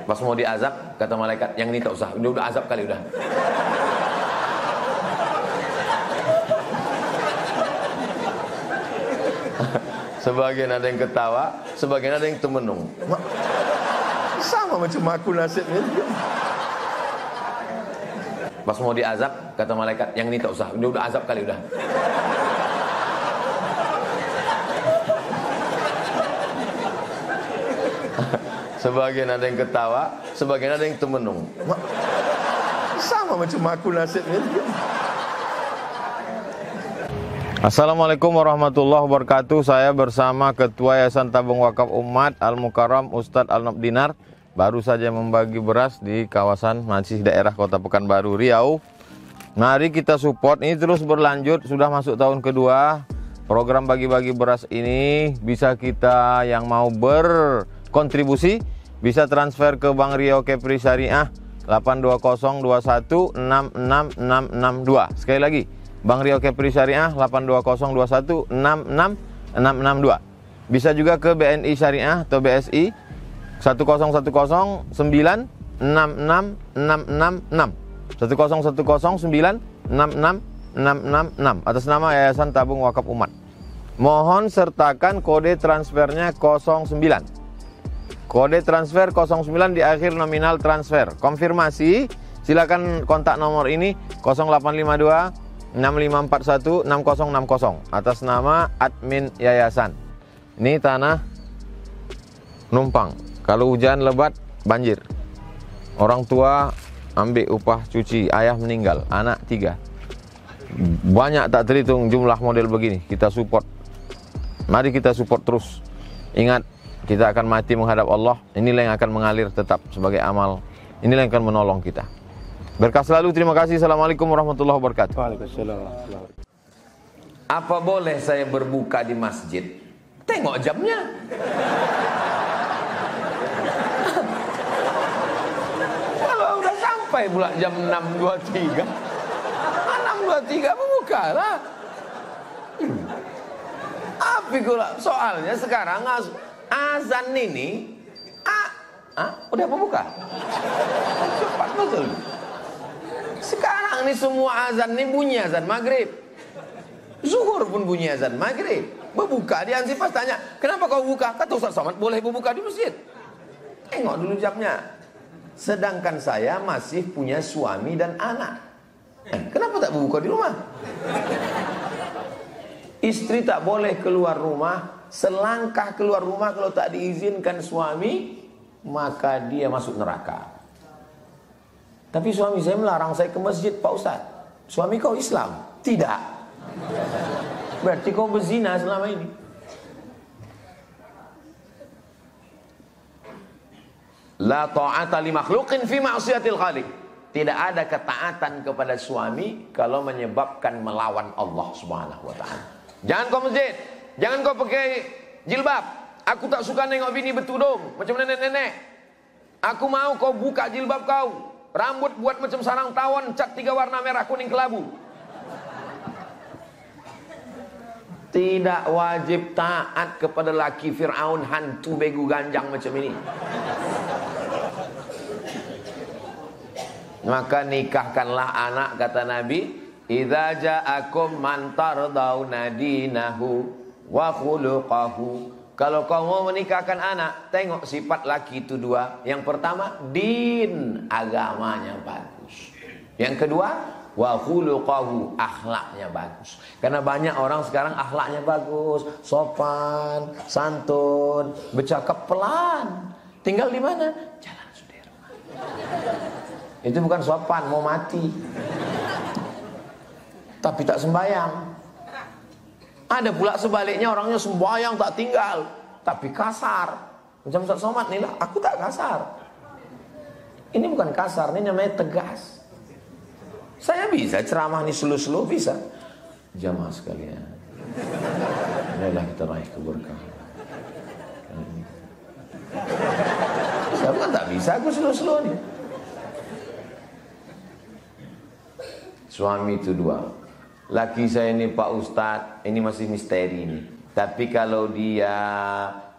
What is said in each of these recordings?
Pas mau diazab, kata malaikat, yang ini tak usah, udah azab kali udah. Sebagian ada yang ketawa, sebagian ada yang temenung. Sama macam aku nasibnya. Pas mau diazab, kata malaikat, yang ini tak usah, udah azab kali udah. Sebagian ada yang ketawa, sebagian ada yang temenung. Sama macam aku nasibnya. Assalamualaikum warahmatullahi wabarakatuh. Saya bersama Ketua Yayasan Tabung Wakaf Umat Al-Mukarram Ustadz Al-Nob Dinar. Baru saja membagi beras di kawasan masih daerah Kota Pekanbaru, Riau. Mari kita support, ini terus berlanjut, sudah masuk tahun kedua. Program bagi-bagi beras ini bisa kita yang mau berkontribusi bisa transfer ke Bank Riau Kepri Syariah 82021666662. Sekali lagi, Bank Riau Kepri Syariah 82021666662. Bisa juga ke BNI Syariah atau BSI 10109666666. 10109666666 atas nama Yayasan Tabung Wakaf Umat. Mohon sertakan kode transfernya 09. Kode transfer 09 di akhir nominal transfer. Konfirmasi, silakan kontak nomor ini 0852 6541 6060 atas nama admin yayasan. Ini tanah numpang. Kalau hujan lebat banjir. Orang tua ambil upah cuci, ayah meninggal, anak 3. Banyak tak terhitung jumlah model begini. Kita support. Mari kita support terus. Ingat, kita akan mati menghadap Allah. Inilah yang akan mengalir tetap sebagai amal. Inilah yang akan menolong kita. Berkah selalu. Terima kasih. Assalamualaikum warahmatullahi wabarakatuh. Waalaikumsalam. Apa boleh saya berbuka di masjid? Tengok jamnya. Kalau udah sampai pula jam 6.23, 6.23 membukalah. Tapi soalnya sekarang azan ini udah membuka. Cepat betul. Sekarang ini semua azan ini bunyi azan maghrib. Zuhur pun bunyi azan maghrib. Berbuka di Ansipas tanya, kenapa kau buka? Kata Ustaz Somad, boleh berbuka di masjid. Tengok dulu jamnya. Sedangkan saya masih punya suami dan anak. Kenapa tak berbuka di rumah? Istri tak boleh keluar rumah. Selangkah keluar rumah kalau tak diizinkan suami, maka dia masuk neraka. Tapi suami saya melarang saya ke masjid, Pak Ustaz. Suami kau Islam? Tidak. Berarti kau berzina selama ini. La ta'ata li makhluqin fi ma'siyatil khaliq. Tidak ada ketaatan kepada suami kalau menyebabkan melawan Allah Subhanahu wa taala. Jangan kau masjid, jangan kau pakai jilbab. Aku tak suka nengok bini bertudung macam nenek-nenek. Aku mau kau buka jilbab kau. Rambut buat macam sarang tawon, cat 3 warna merah, kuning, kelabu. Tidak wajib taat kepada laki Fir'aun, hantu begu ganjang macam ini. Maka nikahkanlah anak, kata Nabi, idza ja'akum man tardawna dinahu wa khuluquhu. Kalau kau mau menikahkan anak, tengok sifat laki itu 2. Yang pertama, din, agamanya bagus. Yang kedua, wa khuluquhu, akhlaknya bagus. Karena banyak orang sekarang akhlaknya bagus, sopan, santun, bercakap pelan. Tinggal di mana? Jalan Sudirman. Itu bukan sopan, mau mati. Tapi tak sembahyang. Ada pula sebaliknya, orangnya sembahyang tak tinggal, tapi kasar. Macam Ustaz Somad nih lah, aku tak kasar. Ini bukan kasar, ini namanya tegas. Saya bisa ceramah nih slow-slow, bisa. Jamaah sekalian, marilah kita raih keberkahan. Saya bukan tak bisa, aku slow-slow nih. Suami itu 2. Laki saya ini Pak Ustadz, ini masih misteri ini. Tapi kalau dia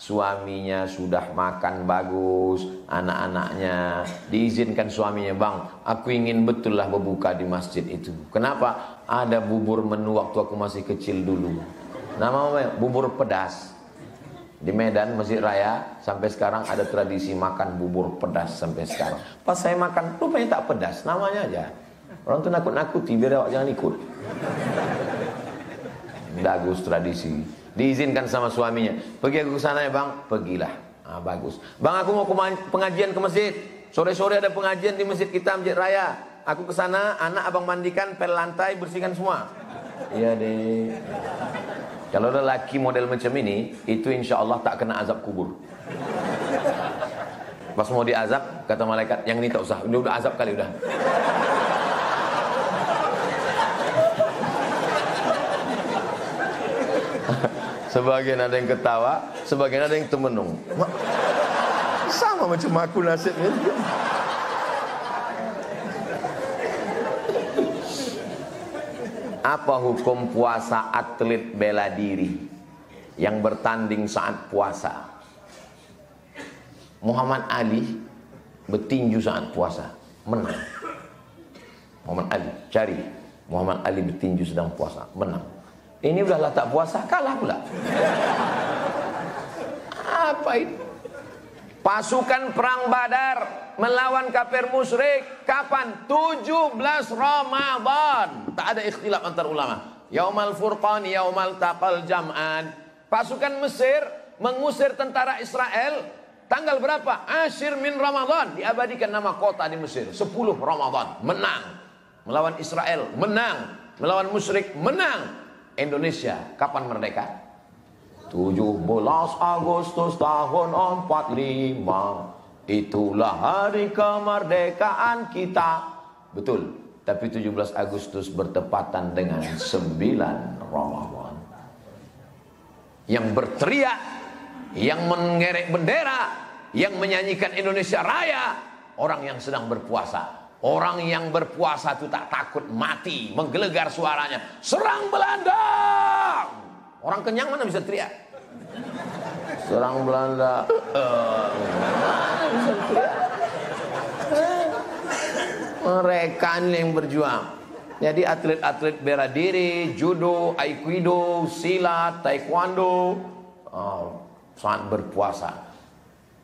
suaminya sudah makan bagus, anak-anaknya diizinkan suaminya, bang, aku ingin betul lah berbuka di masjid itu. Kenapa? Ada bubur menu waktu aku masih kecil dulu. Nama bubur pedas. Di Medan, Masjid Raya, sampai sekarang ada tradisi makan bubur pedas sampai sekarang. Pas saya makan, rupanya tak pedas, namanya aja. Orang tuh nakut-nakuti biar awak jangan ikut. Bagus tradisi. Diizinkan sama suaminya. Pergi aku ke sana ya bang, pergilah. Bagus. Bang, aku mau pengajian ke masjid. Sore-sore ada pengajian di masjid kita, Masjid Raya. Aku ke sana, anak abang mandikan, pel lantai, bersihkan semua. Iya deh. Kalau ada laki model macam ini, itu insya Allah tak kena azab kubur. Pas mau diazab, kata malaikat, yang ini tak usah, udah azab kali udah. Sebagian ada yang ketawa, sebagian ada yang temenung. Sama macam aku nasibnya. Apa hukum puasa atlet bela diri yang bertanding saat puasa? Muhammad Ali bertinju saat puasa, menang. Muhammad Ali, cari Muhammad Ali bertinju sedang puasa, menang. Ini udahlah tak puasa, kalah pula. Apa itu? Pasukan perang Badar melawan kafir musyrik kapan? 17 Ramadan. Tak ada ikhtilaf antar ulama. Yaumal Furqan, yaumal taqal jam'an. Pasukan Mesir mengusir tentara Israel tanggal berapa? Asyir min Ramadan. Diabadikan nama kota di Mesir. 10 Ramadan. Menang. Melawan Israel. Menang. Melawan musyrik. Menang. Indonesia kapan merdeka? 17 Agustus tahun 45. Itulah hari kemerdekaan kita. Betul. Tapi 17 Agustus bertepatan dengan 9 Ramadan. Yang berteriak, yang mengerek bendera, yang menyanyikan Indonesia Raya, orang yang sedang berpuasa. Orang yang berpuasa itu tak takut mati, menggelegar suaranya, serang Belanda. Orang kenyang mana bisa teriak? Serang Belanda. Bisa teriak. Mereka ini yang berjuang. Jadi atlet-atlet bela diri, judo, aikido, silat, taekwondo, saat berpuasa.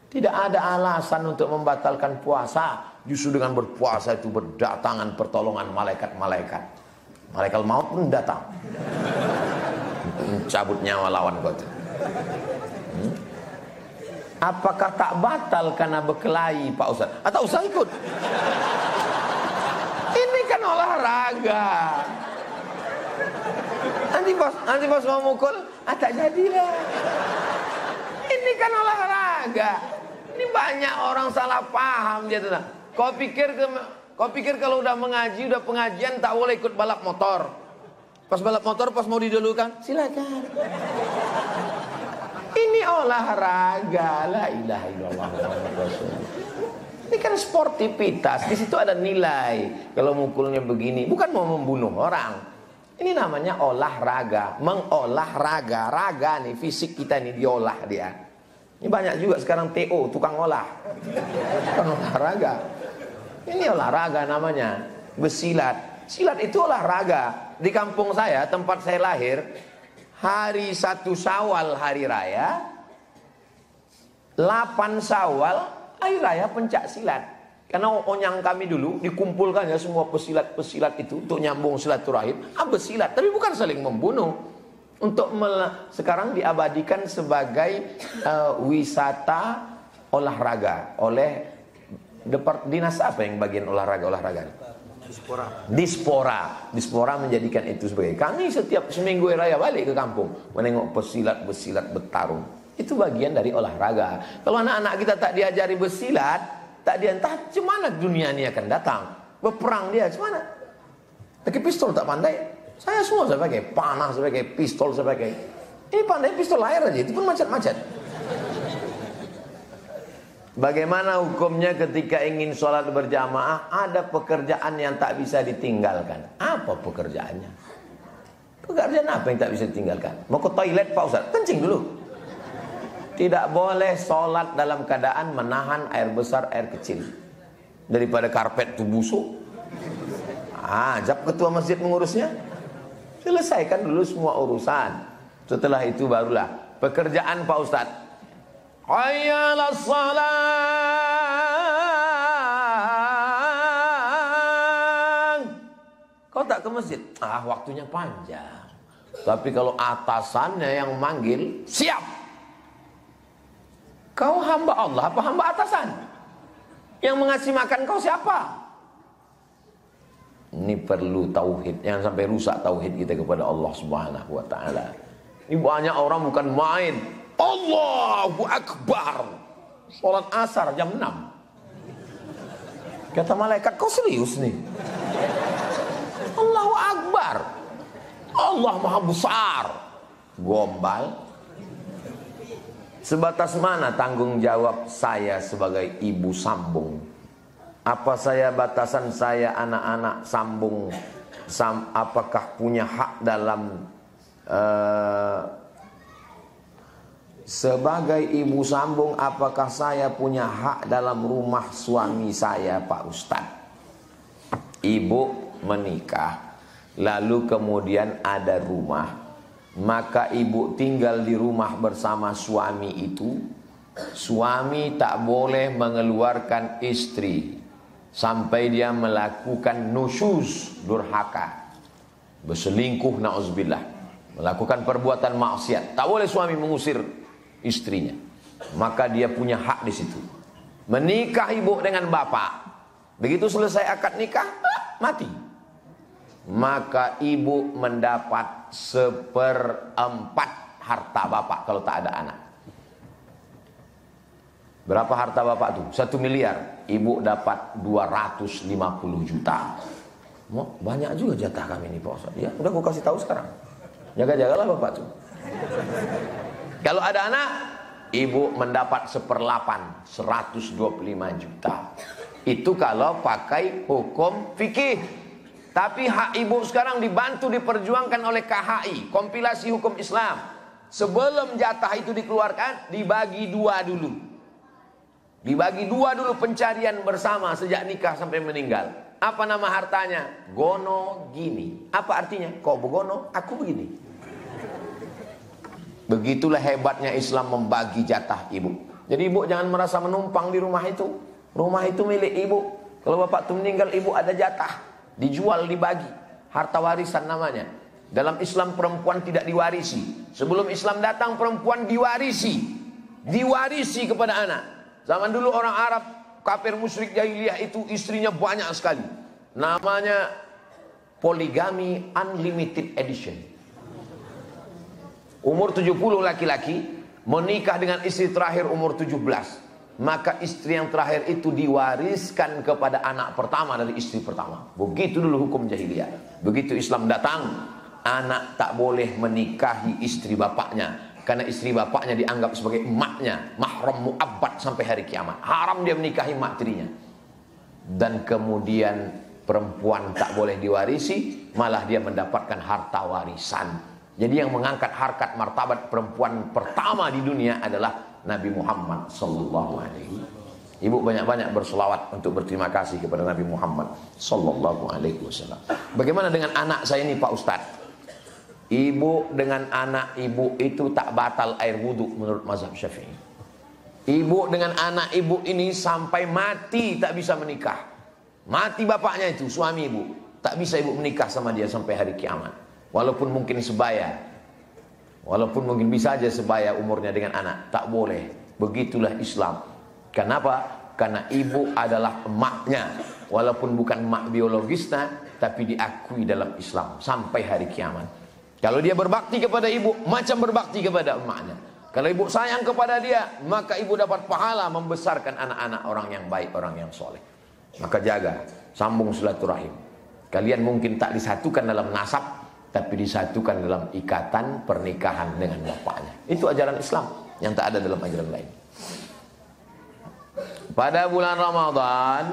Tidak ada alasan untuk membatalkan puasa. Justru dengan berpuasa itu berdatangan pertolongan malaikat-malaikat. Malaikat maut pun datang. Mencabut nyawa lawan kau. Apakah tak batal karena berkelahi Pak Ustaz? Atau Ustaz ikut? Ini kan olahraga. Nanti bos mau mukul, tak jadilah. Ini kan olahraga. Ini banyak orang salah paham dia tuh. Kau pikir kalau udah mengaji, udah pengajian tak boleh ikut balap motor. Pas balap motor, pas mau didulukan, silakan. Ini olahraga, la ilaha illallah Muhammadur Rasulullah. Ini kan sportivitas, di situ ada nilai. Kalau mukulnya begini, bukan mau membunuh orang. Ini namanya olahraga, mengolahraga, raga nih, fisik kita nih diolah dia. Ini banyak juga sekarang TO, tukang olah. Tukang olahraga. Ini olahraga namanya, bersilat. Silat itu olahraga. Di kampung saya, tempat saya lahir, hari 1 Syawal hari raya, 8 Syawal hari raya pencak silat. Karena onyang kami dulu dikumpulkan ya semua pesilat-pesilat itu untuk nyambung silaturahim, bersilat, tapi bukan saling membunuh. Untuk sekarang diabadikan sebagai wisata olahraga oleh dinas apa yang bagian olahraga? Dispora menjadikan itu sebagai. Kami setiap seminggu raya balik ke kampung menengok pesilat bertarung. Itu bagian dari olahraga. Kalau anak-anak kita tak diajari bersilat, tak diantah, cemana dunia ini akan datang? Berperang dia, cemana? Pakai pistol tak pandai. Saya semua saya pakai, panah saya pakai, pistol saya pakai. Ini pandai pistol air aja, itu pun macet-macet. Bagaimana hukumnya ketika ingin sholat berjamaah, ada pekerjaan yang tak bisa ditinggalkan? Apa pekerjaannya? Pekerjaan apa yang tak bisa ditinggalkan? Mau ke toilet Pak Ustaz? Kencing dulu. Tidak boleh sholat dalam keadaan menahan air besar, air kecil. Daripada karpet itu busuk, ajak ketua masjid mengurusnya. Selesaikan dulu semua urusan. Setelah itu barulah pekerjaan Pak Ustadz. Hayya 'alas shalah. Kau tak ke masjid? Waktunya panjang. Tapi kalau atasannya yang manggil, siap. Kau hamba Allah apa hamba atasan? Yang mengasih makan kau siapa? Ini perlu tauhid. Jangan sampai rusak tauhid kita kepada Allah Subhanahu wa taala. Ini banyak orang bukan main. Allahu Akbar. Salat asar jam 6. Kata malaikat, kau serius nih? Allahu Akbar. Allah Maha Besar. Gombal. Sebatas mana tanggung jawab saya sebagai ibu sambung? Apa batasan saya anak-anak sambung? Apakah punya hak dalam sebagai ibu sambung? Apakah saya punya hak dalam rumah suami saya, Pak Ustadz? Ibu menikah, lalu kemudian ada rumah. Maka ibu tinggal di rumah bersama suami itu. Suami tak boleh mengeluarkan istri sampai dia melakukan nusyuz, durhaka, berselingkuh, na'udzubillah, melakukan perbuatan maksiat. Tak boleh suami mengusir istrinya. Maka dia punya hak di situ. Menikah ibu dengan bapak. Begitu selesai akad nikah, mati. Maka ibu mendapat 1/4 harta bapak kalau tak ada anak. Berapa harta bapak tuh? 1 miliar. Ibu dapat 250 juta. Banyak juga jatah kami ini Pak Ustaz. Ya, udah aku kasih tahu sekarang. Jaga-jagalah bapak tuh. Kalau ada anak, ibu mendapat 1/8, 125 juta. Itu kalau pakai hukum fikih. Tapi hak ibu sekarang dibantu diperjuangkan oleh KHI, kompilasi hukum Islam. Sebelum jatah itu dikeluarkan, dibagi 2 dulu. Dibagi 2 dulu pencarian bersama sejak nikah sampai meninggal. Apa nama hartanya? Gono gini. Apa artinya? Kau begono, aku begini. Begitulah hebatnya Islam membagi jatah ibu. Jadi ibu jangan merasa menumpang di rumah itu. Rumah itu milik ibu. Kalau bapak itu meninggal, ibu ada jatah. Dijual, dibagi. Harta warisan namanya. Dalam Islam perempuan tidak diwarisi. Sebelum Islam datang perempuan diwarisi. Diwarisi kepada anak. Zaman dulu orang Arab, kafir musyrik jahiliyah itu istrinya banyak sekali. Namanya poligami unlimited edition. Umur 70 laki-laki menikah dengan istri terakhir umur 17. Maka istri yang terakhir itu diwariskan kepada anak pertama dari istri pertama. Begitu dulu hukum jahiliyah. Begitu Islam datang, anak tak boleh menikahi istri bapaknya. Karena istri bapaknya dianggap sebagai emaknya, mahram mu'abbad sampai hari kiamat. Haram dia menikahi emak tirinya. Dan kemudian perempuan tak boleh diwarisi, malah dia mendapatkan harta warisan. Jadi yang mengangkat harkat martabat perempuan pertama di dunia adalah Nabi Muhammad sallallahu alaihi. Ibu banyak-banyak berselawat untuk berterima kasih kepada Nabi Muhammad sallallahu alaihi wasallam. Bagaimana dengan anak saya ini Pak Ustadz? Ibu dengan anak ibu itu tak batal air wudhu menurut mazhab Syafi'i. Ibu dengan anak ibu ini sampai mati tak bisa menikah. Mati bapaknya itu, suami ibu. Tak bisa ibu menikah sama dia sampai hari kiamat. Walaupun mungkin sebaya. Walaupun mungkin bisa aja sebaya umurnya dengan anak. Tak boleh. Begitulah Islam. Kenapa? Karena ibu adalah emaknya. Walaupun bukan emak biologisnya, tapi diakui dalam Islam sampai hari kiamat. Kalau dia berbakti kepada ibu, macam berbakti kepada emaknya. Kalau ibu sayang kepada dia, maka ibu dapat pahala membesarkan anak-anak orang yang baik, orang yang soleh. Maka jaga, sambung silaturahim. Kalian mungkin tak disatukan dalam nasab, tapi disatukan dalam ikatan pernikahan dengan bapaknya. Itu ajaran Islam yang tak ada dalam ajaran lain. Pada bulan Ramadan,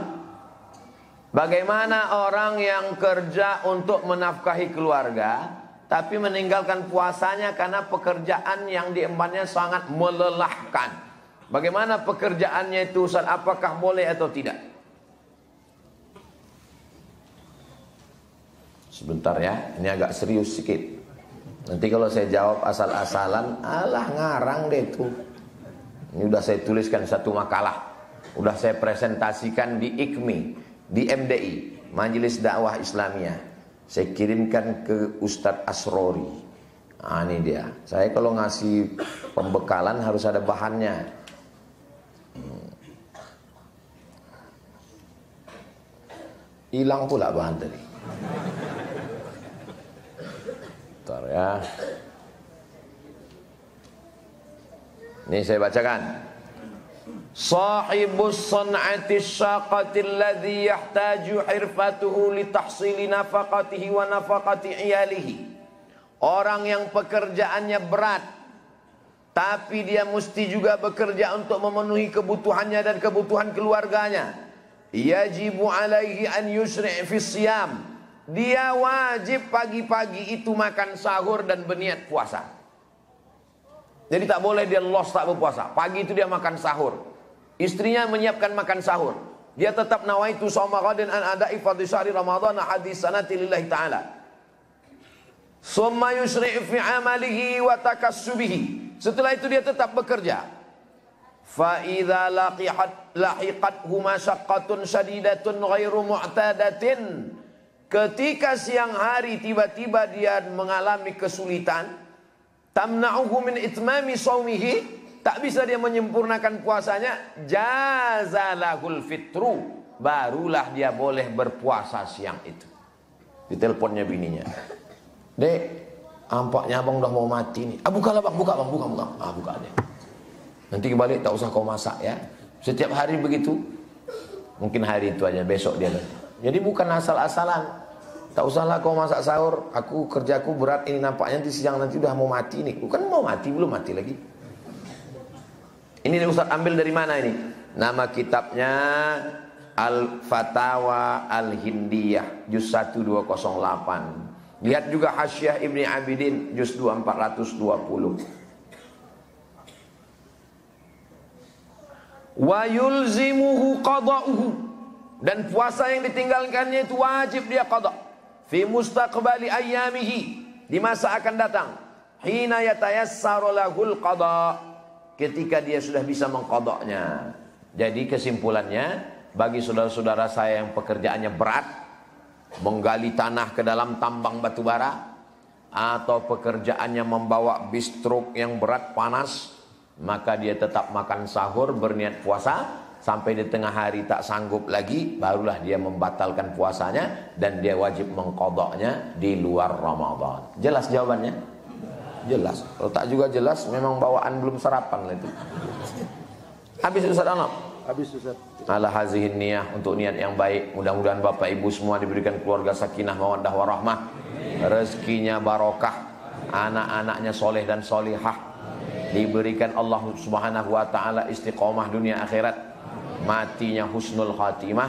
bagaimana orang yang kerja untuk menafkahi keluarga, tapi meninggalkan puasanya karena pekerjaan yang diembannya sangat melelahkan. Bagaimana pekerjaannya itu Ustaz? Apakah boleh atau tidak? Sebentar ya, ini agak serius sedikit. Nanti kalau saya jawab asal-asalan, alah ngarang deh itu. Ini udah saya tuliskan satu makalah, udah saya presentasikan di IKMI, di MDI, Majelis Dakwah Islamiyah. Saya kirimkan ke Ustadz Asrori. Nah, ini dia. Saya kalau ngasih pembekalan harus ada bahannya. Hilang pula bahan tadi. Bentar ya. Ini saya bacakan. Sahibus san'ati syaqati alladhi yahtaju hirfatuhu li tahsili nafaqatihi wa nafaqati iyalihi. Orang yang pekerjaannya berat, tapi dia mesti juga bekerja untuk memenuhi kebutuhannya dan kebutuhan keluarganya. Yajibu alaihi an yusri' fi siyam. Dia wajib pagi-pagi itu makan sahur dan berniat puasa. Jadi tak boleh dia los tak berpuasa. Pagi itu dia makan sahur. Istrinya menyiapkan makan sahur. Dia tetap nawaitu shauma ghadin an ada'i fardhi syahri ramadhan hadis sanati lillahi ta'ala. Summa yusri' fi amalihi wa takassubihi. Setelah itu dia tetap bekerja. Fa idza lahiqathu masyaqqatun shadidatun ghairu mu'tadatin. Ketika siang hari tiba-tiba dia mengalami kesulitan, tamna'uhu min itmami shaumihi, tak bisa dia menyempurnakan puasanya, jazalahul fitru, barulah dia boleh berpuasa siang itu. Diteleponnya bininya, "Dek, ampaknya abang udah mau mati nih." "Ah, bukalah bang, buka bang, buka. Ah, buka deh. Nanti kembali tak usah kau masak ya." Setiap hari begitu. Mungkin hari itu aja, besok dia ganti. Jadi bukan asal-asalan. Tak usahlah kau masak sahur, aku kerjaku berat ini, nampaknya di siang nanti udah mau mati nih. Bukan mau mati, belum mati lagi. Ini Ustaz ambil dari mana ini? Nama kitabnya Al-Fatawa Al-Hindiyah, juz 1 208. Lihat juga Hasyiah Ibni Abidin, juz 2 420. Wa yulzimuhu qada'uhu, dan puasa yang ditinggalkannya itu wajib dia qada' fi mustaqbali ayyamihi, di masa akan datang, hina yatayassaru lahul qada', ketika dia sudah bisa mengqada'nya. Jadi kesimpulannya, bagi saudara-saudara saya yang pekerjaannya berat, menggali tanah ke dalam tambang batu bara, atau pekerjaannya membawa bis truk yang berat panas, maka dia tetap makan sahur, berniat puasa. Sampai di tengah hari tak sanggup lagi, barulah dia membatalkan puasanya, dan dia wajib mengqada'nya di luar Ramadan. Jelas jawabannya? Jelas. Kalau tak juga jelas, memang bawaan belum sarapan lah itu. Habis Ustaz Anam? Habis Ustaz. Ala hazihin niyah, untuk niat yang baik. Mudah-mudahan Bapak Ibu semua diberikan keluarga sakinah mawaddah warahmah, rezekinya barokah, anak-anaknya soleh dan solihah, diberikan Allah Subhanahu wa taala istiqomah dunia akhirat, matinya husnul khatimah,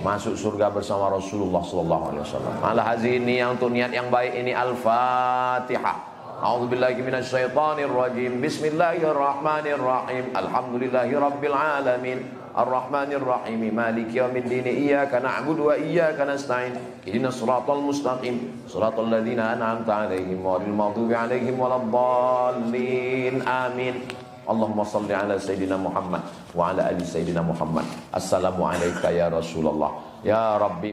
masuk surga bersama Rasulullah sallallahu alaihi wasallam. Ala hazini, yang untuk niat yang baik ini Al-Fatihah. A'udzubillahi minasyaitonir rajim. Bismillahirrahmanirrahim. Alhamdulillahirabbil alamin. Ar-Rahmanir Rahim. Maliki yaumiddin. Iyyaka na'budu wa iyyaka nasta'in. Ihdinas siratal mustaqim. Siratal ladzina an'amta 'alaihim ghairil maghdubi 'alaihim waladdallin. Amin. Allahumma salli ala Sayyidina Muhammad wa ala ali Sayyidina Muhammad. Assalamu alayka ya Rasulullah. Ya Rabbi.